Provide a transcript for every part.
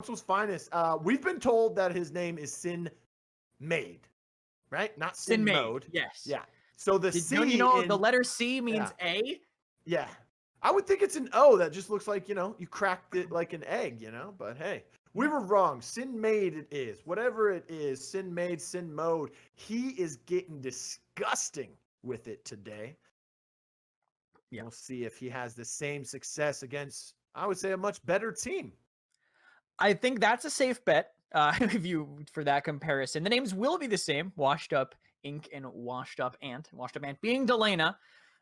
Council's finest. We've been told that his name is Sinmcde, right? Not Sin Mode. Yes. Yeah. So the C. Don't you know the letter C means A? Yeah. I would think it's an O that just looks like, you cracked it like an egg, but hey, we were wrong. Sinmcde it is. Whatever it is, Sinmcde, Sin Mode, he is getting disgusting with it today. Yeah. We'll see if he has the same success against, I would say, a much better team. I think that's a safe bet for that comparison. The names will be the same, Washed Up Ink and Washed Up Ant. Washed Up Ant being Delena.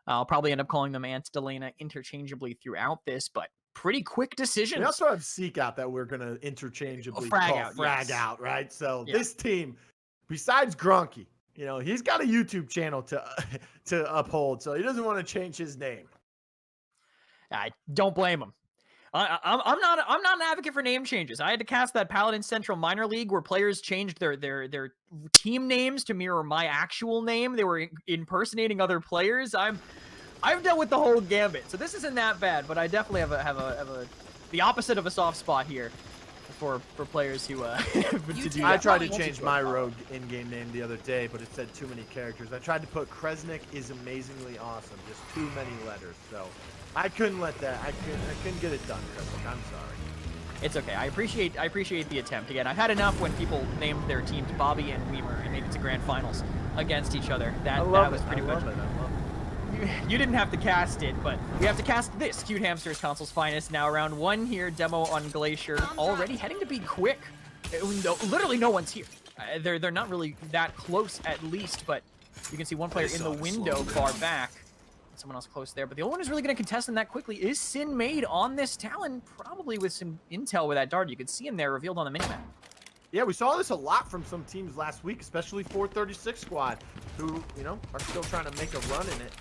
I'll probably end up calling them Ant Delena interchangeably throughout this, but pretty quick decisions. We also have SeekOut that we're going to interchangeably call Frag Out, right? So this team, besides Gronky, he's got a YouTube channel to uphold, so he doesn't want to change his name. I don't blame him. I'm not an advocate for name changes. I had to cast that Paladin Central Minor League where players changed their team names to mirror my actual name. They were impersonating other players. I've dealt with the whole gambit, so this isn't that bad. But I definitely have the opposite of a soft spot here for players who to do. I tried to change my rogue in-game name the other day, but it said too many characters. I tried to put Kresnik is amazingly awesome, just too many letters. So I couldn't let that. I couldn't get it done, Kresnik. I'm sorry. It's okay. I appreciate the attempt. Again, I've had enough when people named their teams Bobby and Weimer and made it to grand finals against each other. That was pretty much. I love it. You didn't have to cast it, but we have to cast this Cute Hamsters Console's finest. Now round 1 here, demo on Glacier, already heading to be quick. Literally no one's here. They're not really that close at least, but you can see one player in the window far back. Someone else close there, but the only one who's really going to contest them that quickly is Sinmcde on this Talon, probably with some intel with that dart. You can see him there revealed on the minimap. Yeah, we saw this a lot from some teams last week, especially 436 squad, who, are still trying to make a run in it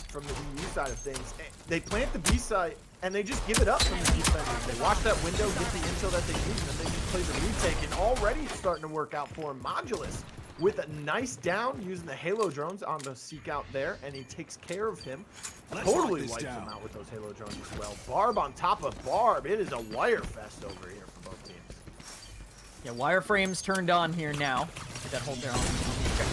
from the EU side of things. They plant the B side, and they just give it up from the defenders. They watch that window, get the intel that they need, and then they just play the retake, and already it's starting to work out for him. Modulus with a nice down using the Halo drones on the SeekOut there, and he takes care of him. Totally wipes him out with those Halo drones as well. Barb on top of Barb. It is a wire fest over here for both teams. Yeah, wireframes turned on here now. Get that hold there on.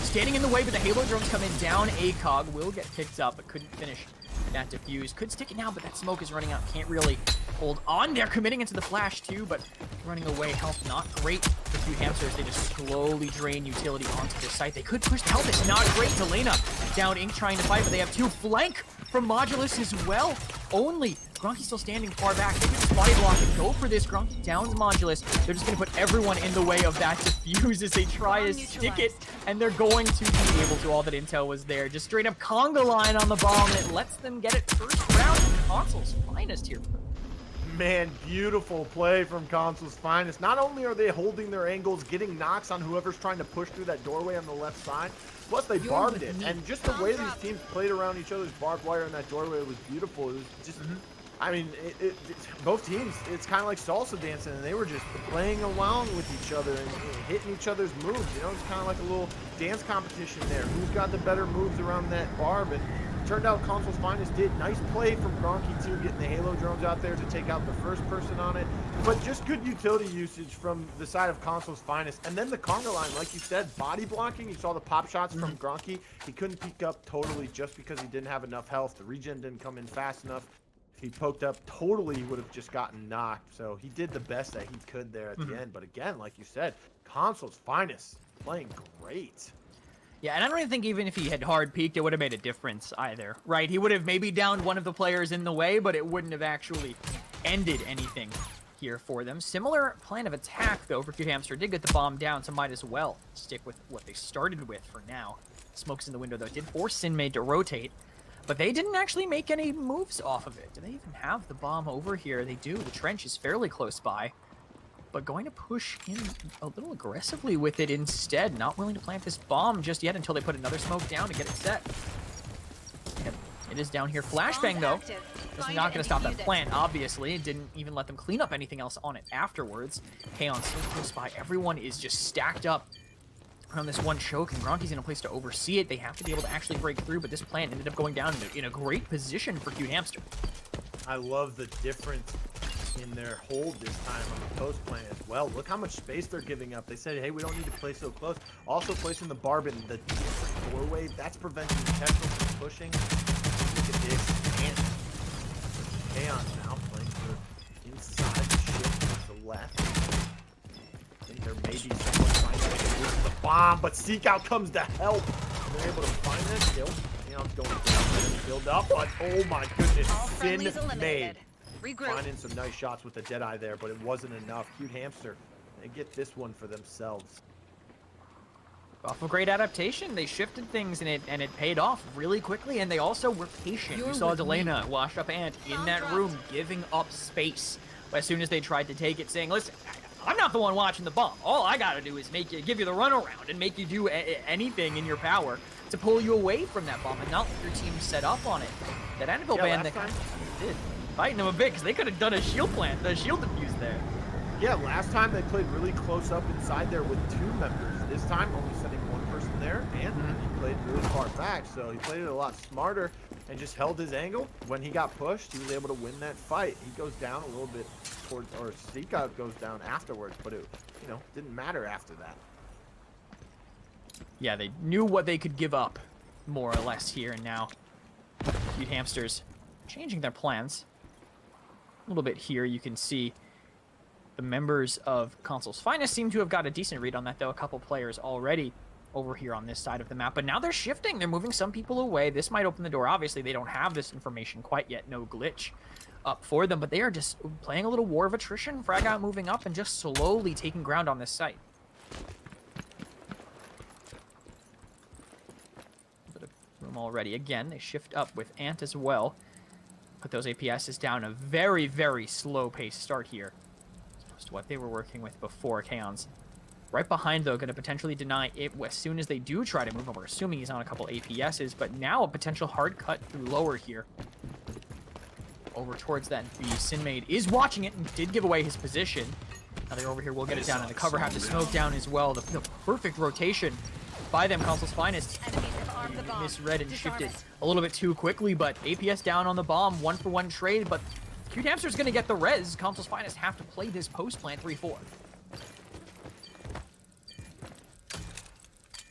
Standing in the way, but the Halo drones come in down. ACOG will get picked up, but couldn't finish that defuse. Could stick it now, but that smoke is running out. Can't really hold on. They're committing into the flash too, but running away. Health not great for Cute Hamsters. They just slowly drain utility onto this site. They could push the health. It's not great. Delena down Ink trying to fight, but they have 2 flank from Modulus as well. Only Gronky still standing far back. They could just body block and go for this. Gronky downs Modulus. They're just going to put everyone in the way of that defuse as they try to stick it, and they're going to be able to. All that intel was there. Just straight up conga line on the bomb, and it lets them get it first round. Console's finest here. Man, beautiful play from Console's finest. Not only are they holding their angles, getting knocks on whoever's trying to push through that doorway on the left side, plus they barbed it. And just the way these teams played around each other's barbed wire in that doorway was beautiful. It was just, I mean, both teams, it's kind of like salsa dancing, and they were just playing along with each other and hitting each other's moves. It's kind of like a little dance competition there. Who's got the better moves around that barb? And turned out Console's finest did. Nice play from Gronky too, getting the Halo drones out there to take out the first person on it. But just good utility usage from the side of Console's finest. And then the conga line, like you said, body blocking. You saw the pop shots from Gronky. He couldn't peek up totally just because he didn't have enough health. The regen didn't come in fast enough. If he poked up totally, he would have just gotten knocked. So he did the best that he could there at the end. But again, like you said, Console's finest playing great. Yeah, and I don't even think even if he had hard peeked, it would have made a difference either, right? He would have maybe downed one of the players in the way, but it wouldn't have actually ended anything here for them. Similar plan of attack, though, for Cute Hamster. Did get the bomb down, so might as well stick with what they started with for now. Smoke's in the window, though. It did force Sinmcde to rotate, but they didn't actually make any moves off of it. Do they even have the bomb over here? They do. The trench is fairly close by, but going to push in a little aggressively with it instead. Not willing to plant this bomb just yet until they put another smoke down to get it set. Yep, it is down here. Flashbang, though, is not going to stop that plant, obviously. It didn't even let them clean up anything else on it afterwards. Caonss so close by. Everyone is just stacked up around this one choke, and Gronky's in a place to oversee it. They have to be able to actually break through, but this plant ended up going down in a great position for Cute Hamster. I love the difference in their hold this time on the post plant as well. Look how much space they're giving up. They said, hey, we don't need to play so close. Also placing the barb in the different doorway, that's preventing the Kestrel from pushing. Look at this. And Caonss now playing for inside the ship to the left. I think there may be someone trying to use the bomb, but SeekOut comes to help. They're able to find that kill. Caonss going to build up, but oh my goodness, Sinmcde. Finding some nice shots with the Deadeye there, but it wasn't enough. Cute Hamster, they get this one for themselves. Off a great adaptation, they shifted things and it paid off really quickly, and they also were patient. You saw Delena wash up Ant in that room, giving up space as soon as they tried to take it, saying, listen, I'm not the one watching the bomb. All I gotta do is give you the runaround and make you do anything in your power to pull you away from that bomb and not let your team set up on it. That Anvil band, they kind of did. Fighting them a bit, because they could have done a shield plant, the shield defuse there. Yeah, last time they played really close up inside there with 2 members. This time, only sending 1 person there, and he played really far back, so he played it a lot smarter and just held his angle. When he got pushed, he was able to win that fight. He goes down a little bit towards, or SeekOut goes down afterwards, but it, you know, didn't matter after that. Yeah, they knew what they could give up, more or less, here, and now Cute Hamsters changing their plans. A little bit here, you can see the members of Console's Finest seem to have got a decent read on that, though. A couple players already over here on this side of the map, but now they're shifting. They're moving some people away. This might open the door. Obviously, they don't have this information quite yet. No glitch up for them, but they are just playing a little war of attrition. FragOut moving up and just slowly taking ground on this site. A bit of room already. Again, they shift up with Ant as well. Put those APSs down. A very, very slow pace start here, as opposed to what they were working with before. Caonss right behind, though, going to potentially deny it as soon as they do try to move him. We're assuming he's on a couple APSs, but now a potential hard cut through lower here. Over towards that B. Sinmcde is watching it and did give away his position. Now they're over here. We'll get it down in the cover. Have the smoke down as well. The perfect rotation by them, Console's Finest. Misread and shifted a little bit too quickly, but APS down on the bomb. 1-for-1 trade, but Cute Hamster's going to get the res. Console's Finest have to play this post plant 3-4.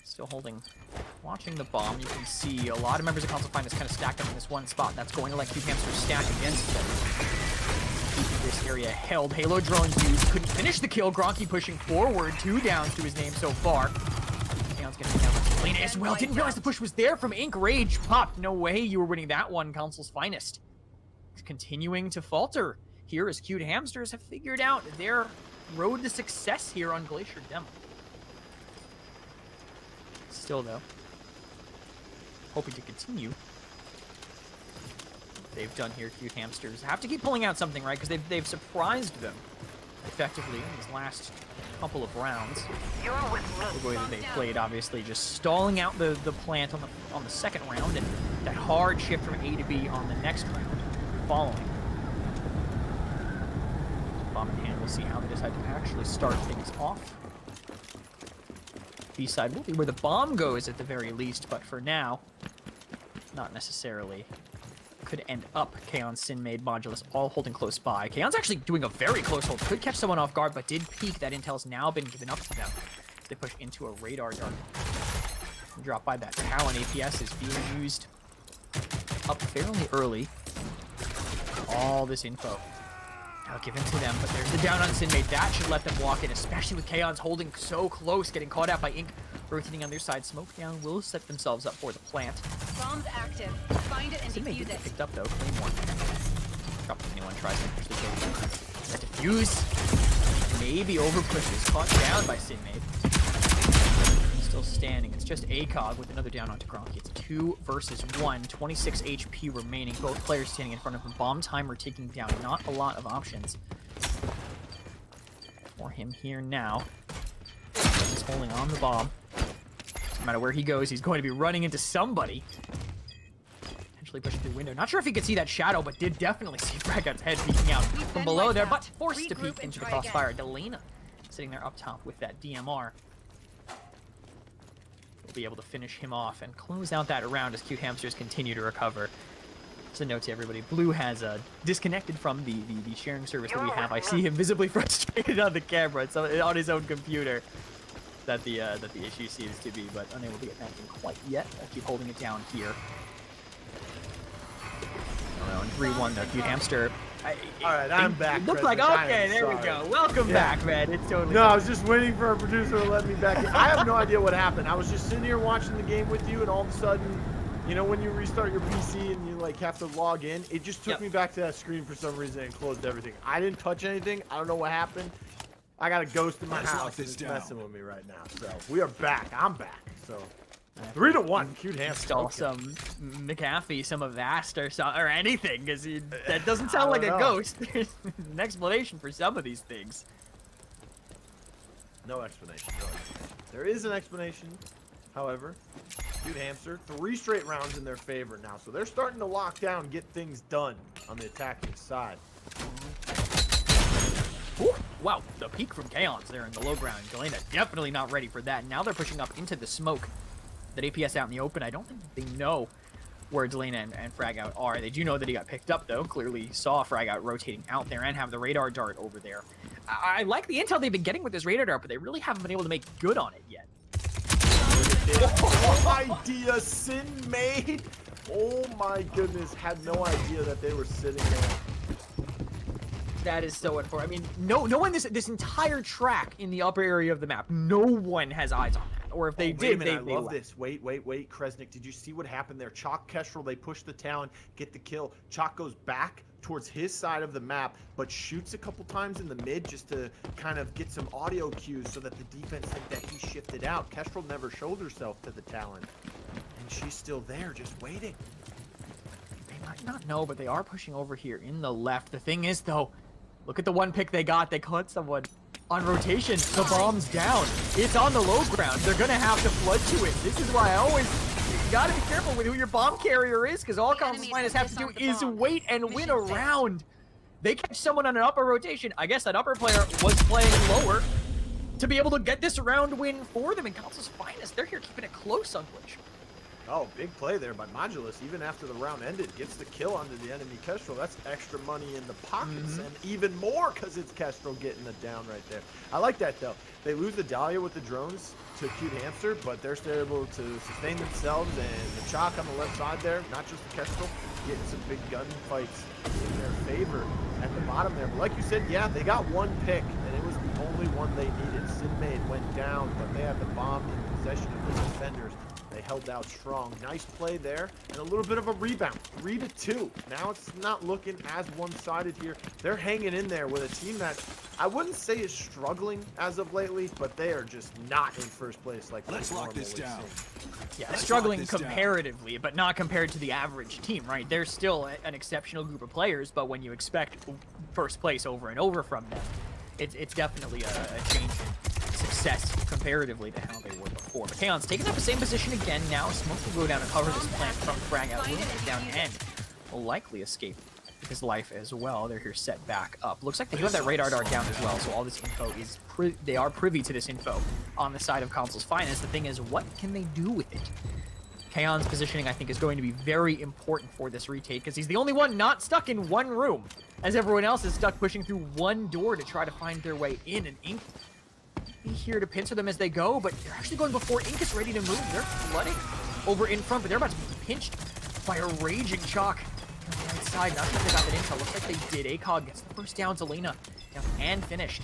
Still holding, watching the bomb. You can see a lot of members of Console's Finest kind of stacked up in this one spot. That's going to let Cute Hamster stack against them. Keeping this area held. Halo drone used. Couldn't finish the kill. Gronky pushing forward. 2 downs to his name so far. Caonss getting down with Delena as well. Didn't realize the push was there from Ink. Rage popped. No way you were winning that one, Console's Finest. Continuing to falter here as Cute Hamsters have figured out their road to success here on Glacier Demo. Still, though, hoping to continue. They've done here, Cute Hamsters. Have to keep pulling out something, right? Because they've surprised them effectively in these last couple of rounds. The way that they played, obviously, just stalling out the plant on the second round, and that hard shift from A to B on the next round following. Bomb in hand. We'll see how they decide to actually start things off. B-side will be where the bomb goes at the very least, but for now, not necessarily. Could end up Caonss, Sinmcde, Modulus all holding close by. Caonss actually doing a very close hold. Could catch someone off guard, but did peek. That intel's now been given up to them. They push into a radar dart. Dropped by that Talon. APS is being used up fairly early. All this info. I'll give it to them, but there's the down on Sinmcde. That should let them walk in, especially with Caonss holding so close, getting caught out by Ink. Rotating on their side. Smoke down will set themselves up for the plant. Bomb's active. Find it and Sinmcde defuse it. Picked up though. Claymore. Drop if anyone tries to push the kill. That defuse. Maybe over pushes. Caught down by Sinmcde. Still standing. It's just ACOG with another down onto Gronky. It's 2 versus 1. 26 HP remaining. Both players standing in front of him. Bomb timer ticking down. Not a lot of options for him here now. He's holding on the bomb. No matter where he goes, he's going to be running into somebody. Potentially pushing through the window. Not sure if he could see that shadow, but did definitely see FragOut's head peeking out from below there, but forced to peek into the crossfire. Delena sitting there up top with that DMR. Will be able to finish him off and close out that round as Cute Hamsters continue to recover. Just a note to everybody, Blue has disconnected from the sharing service that we have. I see him visibly frustrated on the camera. It's on his own computer that the issue seems to be, but unable to get back in quite yet. I'll keep holding it down here. On 3-1 though, Cute Hamster. Alright, I'm back. Looks like, okay, there we go. Welcome back, man. It's totally No, I was just waiting for our producer to let me back in. I have no idea what happened. I was just sitting here watching the game with you, and all of a sudden, you know when you restart your PC and you like have to log in, it just took me back to that screen for some reason and closed everything. I didn't touch anything. I don't know what happened. I got a ghost in my house that's messing with me right now. So we are back. I'm back. So 3-1. Cute Hamster. Install some McAfee, some Avast or anything, because that doesn't sound like a ghost. There's an explanation for some of these things. No explanation. No explanation. There is an explanation, however. Cute Hamster, 3 straight rounds in their favor now, so they're starting to lock down, get things done on the attacking side. Ooh, wow, the peek from Caonss there in the low ground. Delena definitely not ready for that. Now they're pushing up into the smoke. That APS out in the open, I don't think they know where Delena and FragOut are. They do know that he got picked up, though. Clearly saw FragOut rotating out there and have the radar dart over there. I like the intel they've been getting with this radar dart, but they really haven't been able to make good on it yet. Oh, idea Sinmcde. Oh my goodness, had no idea that they were sitting there. That is so unfortunate. I mean, no one this entire track in the upper area of the map, no one has eyes on that. Or if they did, they love this. Wait, Kresnik, did you see what happened there? Chalk Kestrel, they push the Talon, get the kill. Chalk goes back towards his side of the map, but shoots a couple times in the mid just to kind of get some audio cues so that the defense think that he shifted out. Kestrel never showed herself to the Talon, and she's still there, just waiting. They might not know, but they are pushing over here in the left. The thing is, though, look at the one pick they got. They caught someone on rotation. The bomb's down. It's on the low ground. They're going to have to flood to it. This is why I always... You got to be careful with who your bomb carrier is, because all Caonss miners have to do is wait and win a round. They catch someone on an upper rotation. I guess that upper player was playing lower to be able to get this round win for them. And Caonss' finest, they're here keeping it close on Glitch. Oh, big play there by Modulus. Even after the round ended, gets the kill onto the enemy Kestrel. That's extra money in the pockets, and even more because it's Kestrel getting the down right there. I like that, though. They lose the Dahlia with the drones to Cute Hamster, but they're still able to sustain themselves, and the Chalk on the left side there, not just the Kestrel, getting some big gun fights in their favor at the bottom there. But like you said, yeah, they got one pick, and it was the only one they needed. Sinmcde went down, but they had the bomb in possession of the defenders. They held out strong. Nice play there, and a little bit of a rebound. 3-2. Now it's not looking as one-sided here. They're hanging in there with a team that I wouldn't say is struggling as of lately, but they are just not in first place like Let's lock this down. Yeah, struggling comparatively, but not compared to the average team, right? They're still an exceptional group of players, but when you expect first place over and over from them, it's definitely a change in success comparatively to how they were before. But Caonss taking up the same position again now. Smoke will go down and cover this plant from FragOut. Will go down and will likely escape his life as well. They're here set back up. Looks like they do have that radar dart down as well, so all this info is they are privy to this info on the side of Caonss' finest. The thing is, what can they do with it? Caon's positioning, I think, is going to be very important for this retake, because he's the only one not stuck in one room, as everyone else is stuck pushing through one door to try to find their way in. And Ink be here to pincer them as they go, but they're actually going before Ink is ready to move. They're flooding over in front, but they're about to be pinched by a raging Chalk on the right side. Not sure if they got that intel. Looks like they did. ACOG gets the first down. Delena down and finished.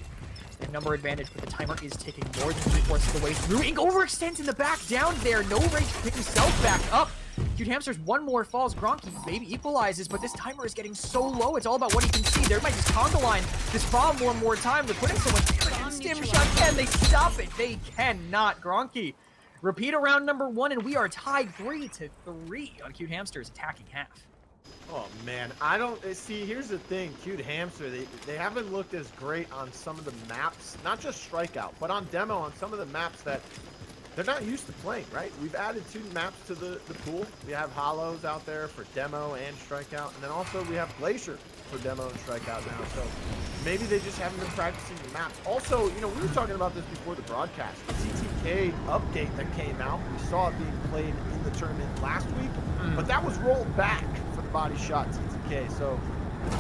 A number advantage, but the timer is ticking more than 3/4 of the way through. Ink overextends in the back, down there. No rage to pick himself back up. Cute Hamsters, one more falls. Gronky maybe equalizes, but this timer is getting so low. It's all about what he can see. They might just conga line this bomb one more time. They're putting someone in stim shot. Can they stop it? They cannot. Gronky repeat around number 1, and we are tied 3-3 on Cute Hamsters attacking half. Oh man, I don't see. Here's the thing, Cute Hamster, they haven't looked as great on some of the maps, not just StraightAcog, but on demo on some of the maps that they're not used to playing, right? We've added 2 maps to the pool. We have Hollows out there for demo and StraightAcog, and then also we have Glacier for demo and StraightAcog now. So maybe they just haven't been practicing the maps. Also, you know, we were talking about this before the broadcast. The TTK update that came out, we saw it being played in the tournament last week, but that was rolled back for the body shot TTK. So,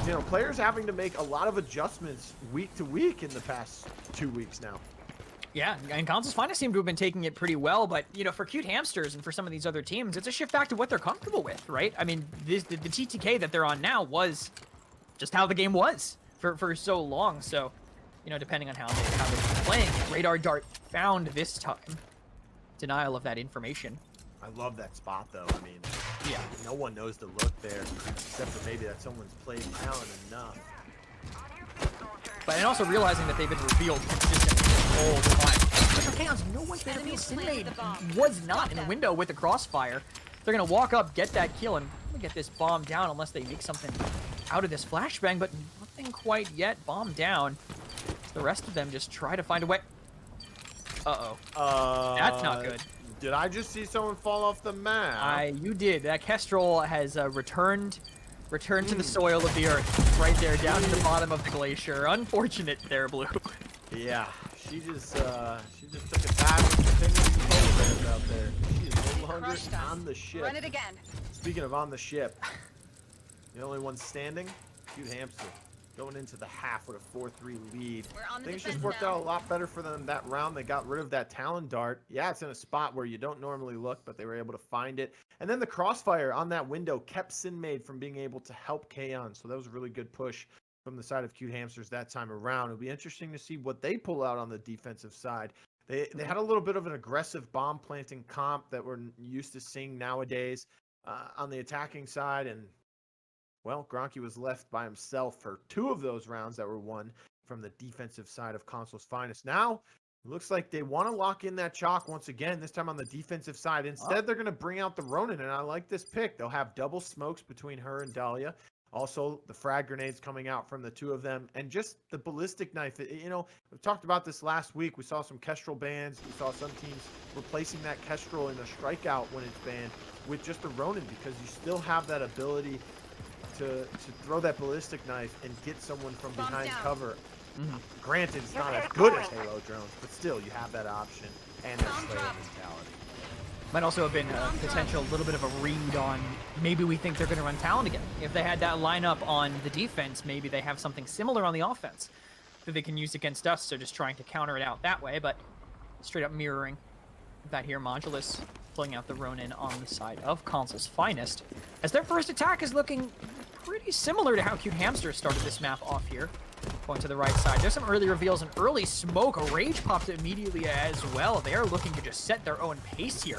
you know, players having to make a lot of adjustments week to week in the past 2 weeks now. Yeah, and Caonss's Finest seem to have been taking it pretty well, but, you know, for Cute Hamsters and for some of these other teams, it's a shift back to what they're comfortable with, right? I mean, the TTK that they're on now was just how the game was for so long, so, you know, depending on how they're playing, Radar Dart found this time. Denial of that information. I love that spot, though. I mean, Yeah. no one knows the look there, except for maybe that someone's played talent enough. But and also realizing that they've been revealed consistently all the time. But for Caonss, no one's been revealed. Sinmcde was not in the window with the crossfire. They're gonna walk up, get that kill, and get this bomb down unless they make something out of this flashbang, but nothing quite yet. Bomb down. The rest of them just try to find a way. Uh-oh. That's not good. Did I just see someone fall off the map? You did. That Kestrel has returned to the soil of the earth, right there, down to the bottom of the glacier. Unfortunate there, Blue. Yeah, she just took a dive with the fingers and polar bears out there. She is no longer on the ship. Run it again. Speaking of on the ship, the only one standing, Cute Hamster, going into the half with a 4-3 lead. Things just worked out a lot better for them that round. They got rid of that Talon Dart. Yeah, it's in a spot where you don't normally look, but they were able to find it. And then the crossfire on that window kept Sinmcde from being able to help Caonss. So that was a really good push from the side of Cute Hamsters that time around. It'll be interesting to see what they pull out on the defensive side. They had a little bit of an aggressive bomb planting comp that we're used to seeing nowadays on the attacking side, and well, Gronky was left by himself for 2 of those rounds that were won from the defensive side of Console's Finest. Now, it looks like they want to lock in that chalk once again, this time on the defensive side. Instead, they're going to bring out the Ronin, and I like this pick. They'll have double smokes between her and Dahlia. Also, the frag grenades coming out from the 2 of them, and just the ballistic knife. You know, we talked about this last week. We saw some Kestrel bans. We saw some teams replacing that Kestrel in a StraightAcog when it's banned with just the Ronin, because you still have that ability to throw that ballistic knife and get someone from behind cover. Granted, it's not as good as Halo drones, but still, you have that option and that Slayer mentality. Might also have been a potential little bit of a read on maybe we think they're going to run Talon again. If they had that lineup on the defense, maybe they have something similar on the offense that they can use against us, so just trying to counter it out that way, but straight up mirroring that here. Modulus pulling out the Ronin on the side of Console's Finest, as their first attack is looking pretty similar to how Cute Hamster started this map off here. Going to the right side. There's some early reveals and early smoke. A Rage popped immediately as well. They're looking to just set their own pace here.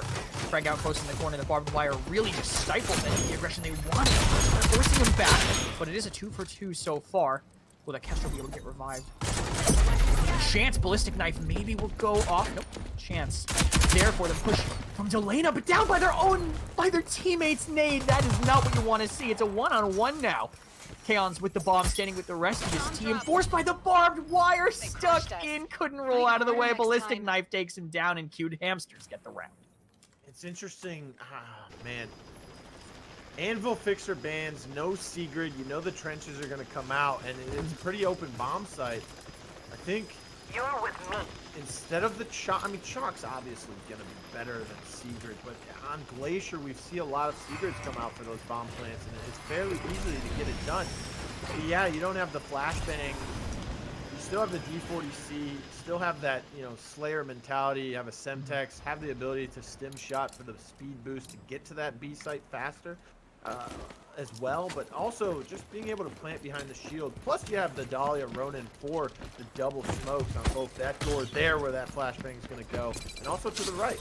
Frag out close in the corner. The barbed wire really just stifled the aggression they wanted. They're forcing him back, but it is a 2-for-2 so far. Will the Kestrel be able to get revived? Chance ballistic knife maybe will go off. Nope. Chance there for the push from Delena, but down by their teammates' nade. That is not what you want to see. It's a 1-on-1 now. Caonss with the bomb, standing with the rest of his team. Forced by the barbed wire, stuck in, couldn't roll out of the way. Ballistic knife takes him down, and Cute Hamsters get the round. It's interesting, man. Anvil fixer bans, no Sigrid. You know the trenches are going to come out, and it's a pretty open bomb site. I think You're with me. instead of the Chalk, I mean, Chalk's obviously going to be better than Sigrid, but on Glacier, we see a lot of Sigrids come out for those bomb plants, and it's fairly easy to get it done. But yeah, you don't have the flashbang. You still have the D40C, still have that, you know, Slayer mentality. You have a Semtex, have the ability to stim shot for the speed boost to get to that B site faster as well, but also just being able to plant behind the shield. Plus, you have the Dahlia Ronin for the double smokes on both that door there where that flashbang is going to go, and also to the right.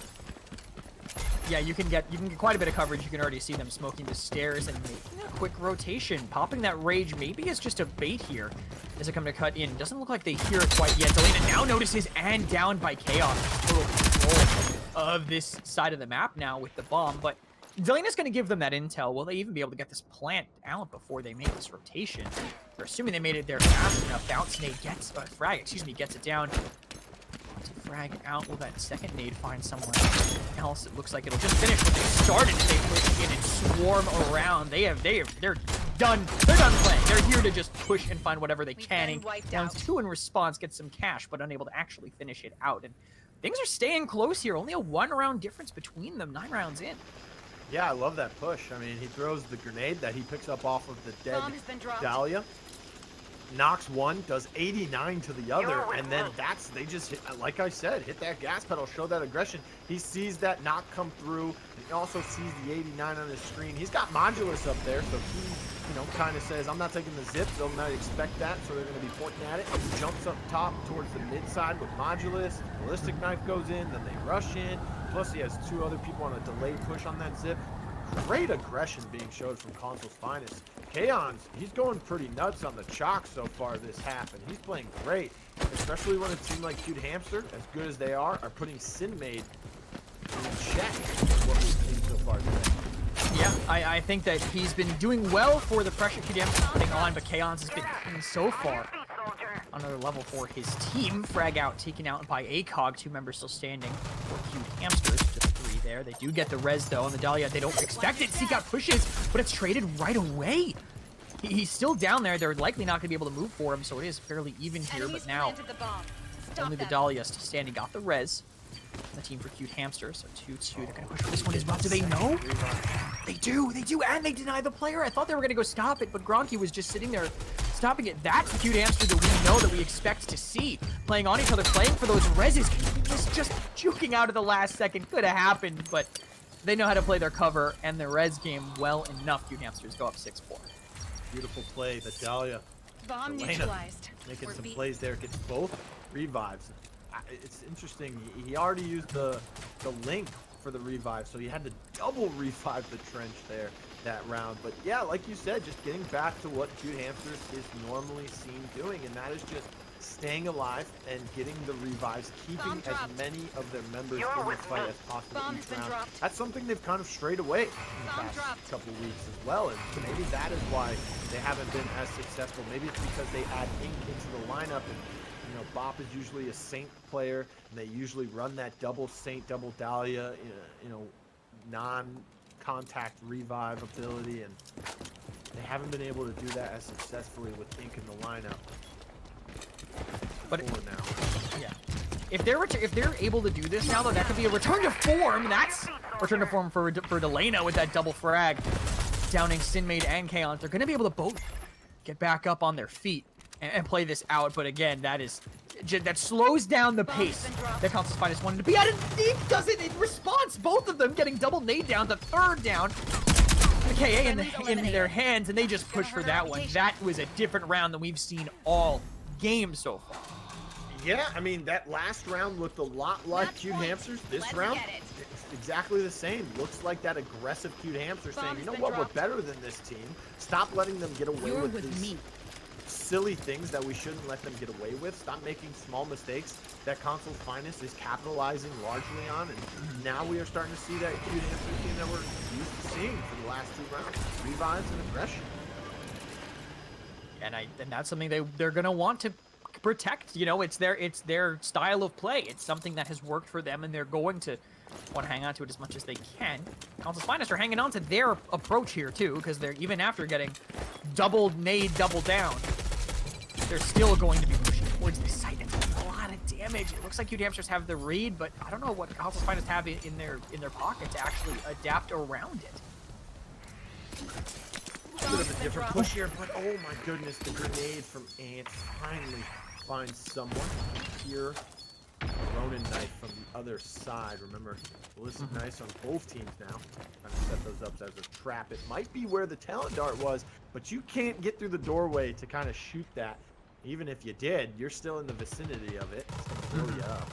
Yeah, you can get quite a bit of coverage. You can already see them smoking the stairs and making a quick rotation. Popping that Rage maybe is just a bait here as they come to cut in. Doesn't look like they hear it quite yet. Delena now notices, and down by Caonss. Total control of this side of the map now with the bomb, but Delena's going to give them that intel. Will they even be able to get this plant out before they make this rotation? They're assuming they made it there fast enough. Bounce nade gets, gets it down. Frag out. Will that second nade find someone else? It looks like it'll just finish what they started. They push in and swarm around. They're done. They're done playing. They're here to just push and find whatever they can. And down 2 in response, get some cash, but unable to actually finish it out. And things are staying close here. Only a 1-round difference between them. 9 rounds in. Yeah, I love that push. I mean, he throws the grenade that he picks up off of the dead Bomb has been dropped. Dahlia. Knocks one, does 89 to the other, and then they just hit, like I said, hit that gas pedal, show that aggression. He sees that knock come through, and he also sees the 89 on his screen. He's got Modulus up there, so he, kind of says, I'm not taking the zip. They'll not expect that, so they're going to be pointing at it. He jumps up top towards the mid side with Modulus. Ballistic knife goes in, then they rush in. Plus, he has two other people on a delayed push on that zip. Great aggression being showed from Caonss's finest. Caonss, he's going pretty nuts on the chalk so far this half, and he's playing great, especially when a team like Cute Hamster, as good as they are putting Sinmcde in check with what we've seen so far today. Yeah, I think that he's been doing well for the pressure Cute Hamster's putting on, but Caonss has been so far on another level for his team. Frag out, taken out by ACOG, 2 members still standing for Cute Hamsters. Just 3 there. They do get the res though on the Dahlia. They don't expect it. SeekOut pushes, but it's traded right away. He's still down there. They're likely not going to be able to move for him, so it is fairly even here. But now, only the Dahlia still standing. Got the res. The team for Cute Hamster, so 2-2. They're going to push for this one as well. Do they know? They do, and they deny the player. I thought they were going to go stop it, but Gronky was just sitting there stopping it. That's the Cute Hamster that we know, that we expect to see. Playing on each other, playing for those reses. Just juking out at the last second. Could have happened, but they know how to play their cover and their res game well enough. Cute Hamsters go up 6-4. Beautiful play, the Dahlia. Bomb Delena neutralized. making some plays there, gets both revives. It's interesting, he already used the link for the revive, so he had to double revive the trench there that round. But yeah, like you said, just getting back to what Cute Hamsters is normally seen doing, and that is just staying alive and getting the revives, keeping as many of their members in the fight as possible each round. That's something they've kind of strayed away in the past couple weeks as well, and maybe that is why they haven't been as successful. Maybe it's because they add Ink into the lineup, and Bop is usually a Saint player, and they usually run that double Saint, double Dahlia, non-contact revive ability, and they haven't been able to do that as successfully with Ink in the lineup. But now, yeah, if they're able to do this now, though, that could be a return to form. That's return to form for Delena with that double frag, downing Sinmcde and Caonss. They're going to be able to both get back up on their feet and play this out. But again, that slows down the pace that Caonss's finest wanted to be at. And he does it in response. Both of them getting double nade down, the third down. The KA in their hands, and they just push for that one. That was a different round than we've seen all game so far. Yeah, I mean, that last round looked a lot like Cute Hamsters. This round, it's exactly the same. Looks like that aggressive Cute Hamster saying, you know what, we're better than this team. Stop letting them get away with these silly things that we shouldn't let them get away with. Stop making small mistakes that Caonss's finest is capitalizing largely on. And now we are starting to see that Cute Hamster team that we're used to seeing for the last 2 rounds. Revives and aggression. And that's something they're going to want to protect. It's their style of play. It's something that has worked for them, and they're going to want to hang on to it as much as they can. Caonss's finest are hanging on to their approach here too, because they're, even after getting double nade, double down, they're still going to be pushing towards the site. It's a lot of damage. It looks like Cute Hamsters have the read, but I don't know what Caonss's finest have in their pocket to actually adapt around it. A bit of a different push here, but oh my goodness, the grenade from Ants finally finds someone here. Ronin knife from the other side. Remember, ballistic knives on both teams now. Trying to set those up as a trap. It might be where the talent dart was, but you can't get through the doorway to kind of shoot that. Even if you did, you're still in the vicinity of it. It's gonna blow you up.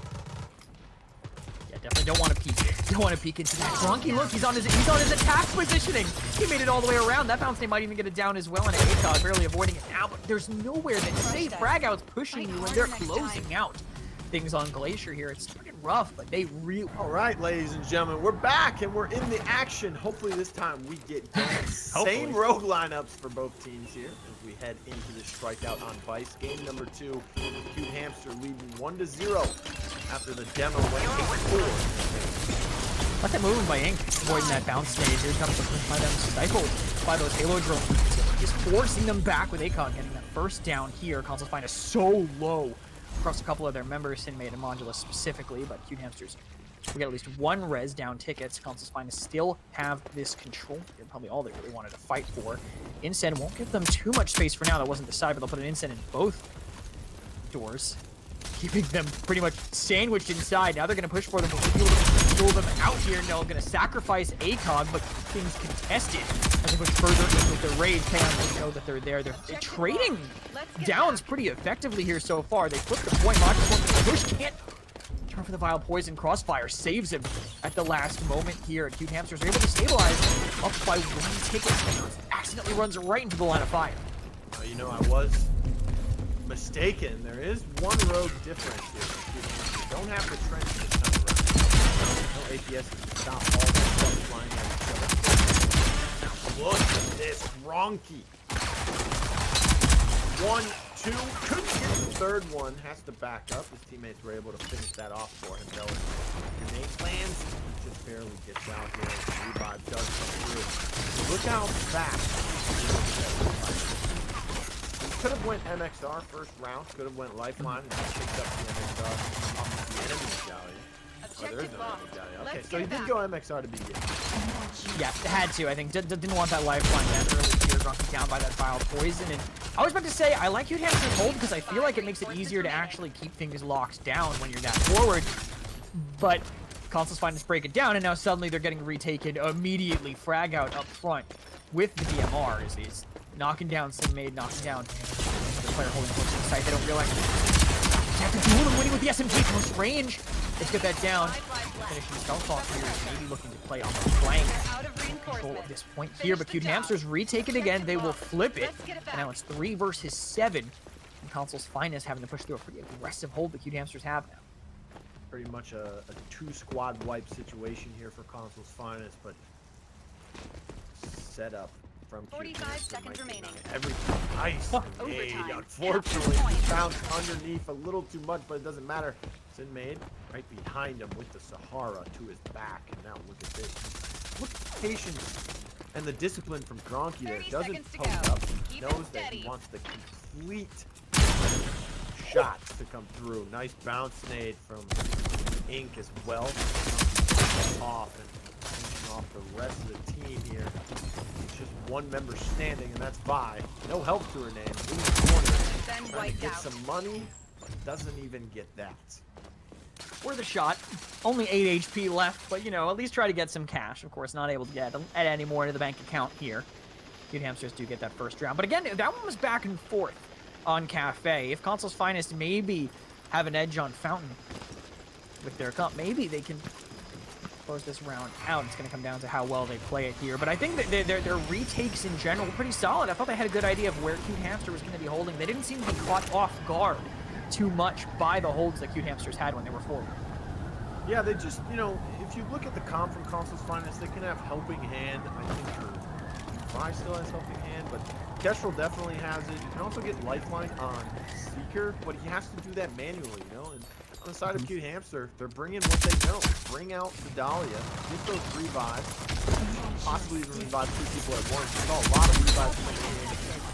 Yeah, definitely don't want to peek. Don't want to peek into that. Gronky, look, he's on his attack positioning. He made it all the way around. That bounce, they might even get it down as well. And ACOG barely avoiding it now, but there's nowhere that's safe. Frag out's pushing you, and they're closing out things on Glacier here. It's pretty rough, but they really... All right, ladies and gentlemen, we're back, and we're in the action. Hopefully this time we get going. Same rogue lineups for both teams here as we head into the strikeout on Vice. Game number 2, Cute Hamster leading 1-0 after the demo went 8-4. Let that move by Ink, avoiding that bounce stage. Here comes the push by them, stifled by those Halo drones. Just forcing them back with ACOG getting that first down here. Caonss's finest so low across a couple of their members, Sinmcde and Modulus specifically, but Cute Hamsters We got at least one res down tickets. Caonss's Finest still have this control. They're probably all they really wanted to fight for. Insen won't give them too much space for now. That wasn't the side, but they'll put an Insen in both doors, keeping them pretty much sandwiched inside. Now they're going to push for them, but we'll be able to pull them out here. No, going to sacrifice ACOG, but things contested as they push further in with the raid. Caonss will know that they're there. They're trading downs pretty effectively here so far. They flip the point. Modulus wants to push, can't turn for the Vile Poison. Crossfire saves him at the last moment here. Cute Hamsters are able to stabilize up by one ticket. Accidentally runs right into the line of fire. You know, I was mistaken. There is one road difference here. You don't have the trench this time around. No APS to stop all that stuff flying at each other. Now look at this Gronky. 1, 2, couldn't get the third one. Has to back up. His teammates were able to finish that off for him though. Grenade lands. He just barely gets out here. Revive does come through. Look how fast. Could have went MXR first round, could have went Lifeline and picked up the MXR off the enemy medallion. Oh, there is no enemy medallion. Okay, so he did go MXR to begin. Yeah, had to. I think didn't want that Lifeline that early here. Gronky down by that Vile Poison. And I was about to say, I like Cute Hamster's hold because I feel like it makes it easier to actually keep things locked down when you're that forward. But Caonss's Finest break it down, and now suddenly they're getting retaken immediately. Frag out up front with the DMR is knocking down Sinmcde, knocking down the player holding close to the site. They don't realize they have to do them winning with the SMG close range. Let's get that down. Finishing the spell talk here, maybe looking to play on the flank. Control at this point here, but Cute Hamsters retake it again. They will flip it. And now it's 3 versus 7. And Caonss's Finest having to push through a pretty aggressive hold that Cute Hamsters have now. Pretty much a 2-squad wipe situation here for Caonss's Finest, but set up from 45 seconds remaining. Everything nice made. Unfortunately, he bounced underneath a little too much, but it doesn't matter. Sinmcde right behind him with the Sahara to his back. And now look at this. Look at the patience and the discipline from Gronky there. Doesn't poke up. He knows that he wants the complete shots to come through. Nice bounce nade from Ink as well. Off and finishing off the rest of the team here. It's just one member standing, and that's Vi. No help to her name. In the corner, trying to get some money, but doesn't even get that. Worth a shot. Only 8 HP left, but you know, at least try to get some cash. Of course, not able to get any more into the bank account here. Cute Hamsters do get that first round, but again, that one was back and forth on Cafe. If Caonss's Finest maybe have an edge on Fountain with their cup, maybe they can close this round out. It's going to come down to how well they play it here. But I think that their retakes in general were pretty solid. I thought they had a good idea of where Cute Hamster was going to be holding. They didn't seem to be caught off guard too much by the holds that Cute Hamsters had when they were forward. Yeah, they just, you know, if you look at the comp from Caonss's Finest, they can have Helping Hand. I think Vi still has Helping Hand, but Kestrel definitely has it. You can also get Lifeline on Seeker, but he has to do that manually, you know? And on the side of Cute Hamster, they're bringing what they know. Bring out the Dahlia, get those revives, possibly even revive 2 people at once. We saw a lot of revives coming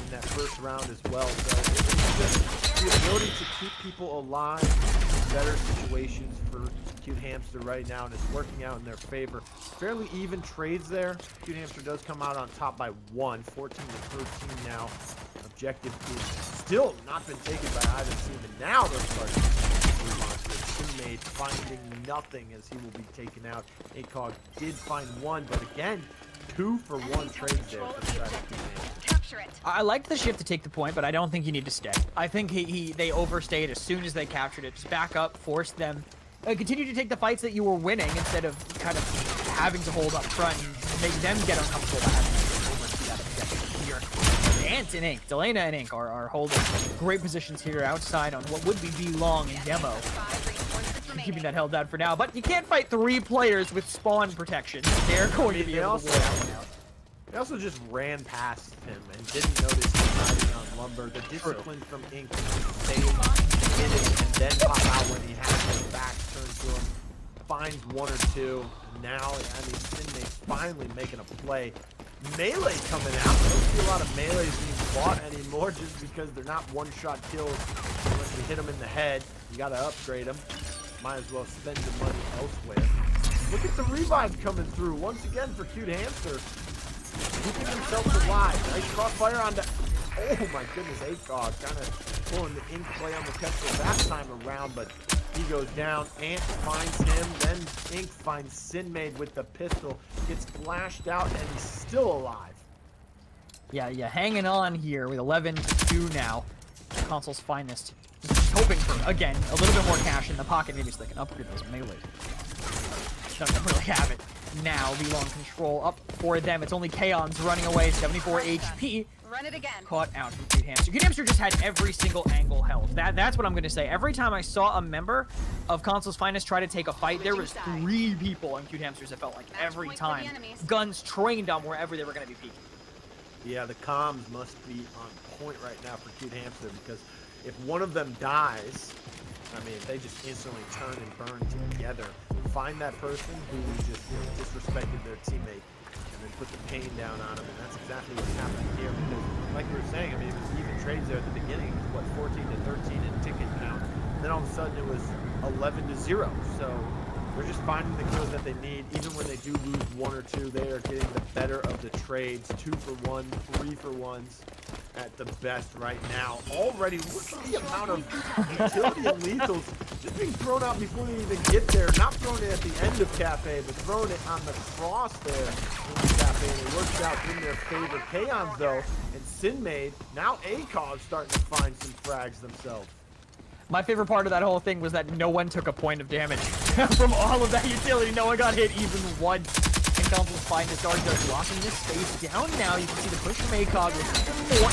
in that first round as well. So it's just the ability to keep people alive in better situations for Cute Hamster right now, and it's working out in their favor. Fairly even trades there. Cute Hamster does come out on top by 1, 14 to 13 now. Objective is still not been taken by either team, and now they're starting to move on to it. Sinmcde finding nothing as he will be taken out. ACOG did find 1, but again, 2 for 1 trades there for the side of Cute Hamster. I liked the shift to take the point, but I don't think you need to stay. I think they overstayed as soon as they captured it. Just back up, force them. Continue to take the fights that you were winning instead of kind of having to hold up front and make them get uncomfortable by having to oversee that objective here. Ant and Ink, Delena and Ink are holding great positions here outside on what would be V-Long and Demo. Keeping that held down for now, but you can't fight 3 players with spawn protection. They're going to be able to wear that one out. They also just ran past him and didn't notice him hiding on Lumber. The discipline from Ink to stay hit it and then pop out when he has his back turned to him. Finds 1 or 2. Now, I mean, Sinmcde finally making a play. Melee coming out. I don't see a lot of melees being fought anymore just because they're not one-shot kills unless you hit them in the head. You got to upgrade them. might as well spend your money elsewhere. Look at the revive coming through once again for Cute Hamster. Keeping himself alive. Nice crossfire on the... Oh my goodness, ACOG kind of pulling the ink play on the Kestrel that time around, but he goes down. Ant finds him, then Ink finds Sinmcde with the pistol. Gets flashed out, and he's still alive. Yeah, hanging on here with 11-2 now. Console's finest. Just hoping for, again, a little bit more cash in the pocket, maybe so they can upgrade those melee. Doesn't really have it now. V-Long control up for them. It's only Caonss running away, 74 HP. Run it again. Caught out from Cute Hamster. Cute Hamster just had every single angle held. That's what I'm going to say. Every time I saw a member of Console's Finest try to take a fight, there was 3 people on Cute Hamsters, it felt like, every time. Guns trained on wherever they were going to be peeking. Yeah, the comms must be on point right now for Cute Hamster, because if one of them dies, I mean, they just instantly turn and burn together. Find that person who just disrespected their teammate and then put the pain down on them, and that's exactly what's happening here. Because, like we were saying, I mean, it was even trades there at the beginning. It was, what, 14-13 in ticket count. And then all of a sudden it was 11-0. So they're just finding the kills that they need. Even when they do lose 1 or 2, they are getting the better of the trades. 2 for 1, 3 for 1s at the best right now. Already, look at the amount of utility and lethals just being thrown out before they even get there. Not throwing it at the end of Cafe, but throwing it on the cross there in the Cafe, and it works out in their favor. Caonss, though, and Sinmcde, now ACOG starting to find some frags themselves. My favorite part of that whole thing was that no one took a point of damage from all of that utility. No one got hit even once. And Console's Finest are just locking this space down now. You can see the push from ACOG with 4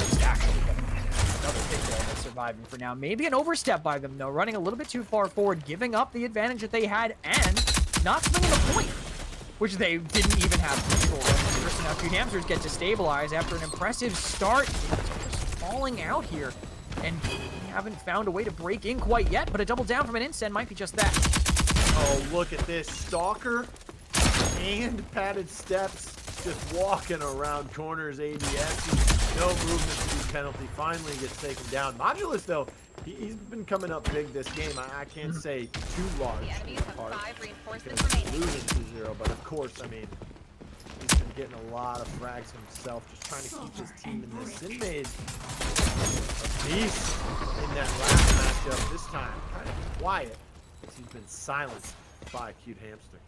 It's actually another takedown that's surviving for now. Maybe an overstep by them, though. Running a little bit too far forward, giving up the advantage that they had, and not swinging a point, which they didn't even have control over. So now Cute Hamsters get to stabilize after an impressive start. Just falling out here. And we haven't found a way to break in quite yet, but a double down from an Incend might be just that. Oh, look at this. Stalker and padded steps just walking around corners. ADS. No movement to the penalty. Finally gets taken down. Modulus, though, he's been coming up big this game. I can't say too large. The enemies have part. 5 reinforcements remaining. Losing 2-0, but of course, I mean, he's been getting a lot of frags himself, just trying to keep his team in this. Sinmcde, a beast in that last matchup. This time, kind of quiet, because he's been silenced by Cute Hamster.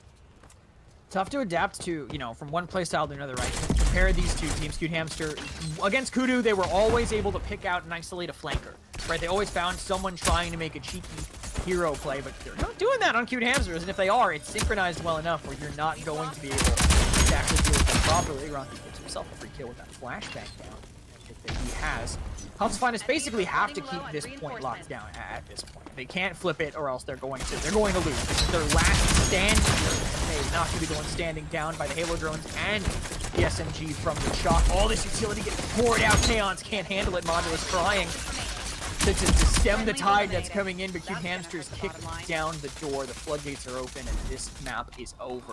Tough to adapt to, you know, from one playstyle to another, right? Compare these two teams. Cute Hamster, against Kudu, they were always able to pick out and isolate a flanker, right? They always found someone trying to make a cheeky hero play, but they're not doing that on Cute Hamsters, and if they are, it's synchronized well enough where you're not going to be able to actually deal with them properly. Gronky gets himself a free kill with that flashbang down that he has. Console's Finest basically have to keep this point locked down at this point. They can't flip it, or else they're going to lose. This is their last stand here. They're not going to be going standing down by the Halo drones and the SMG from the shock. All this utility getting poured out. Caonss can't handle it. Modulus trying to stem the tide that's coming in, but Cute Hamsters kick down the door. The floodgates are open, and this map is over.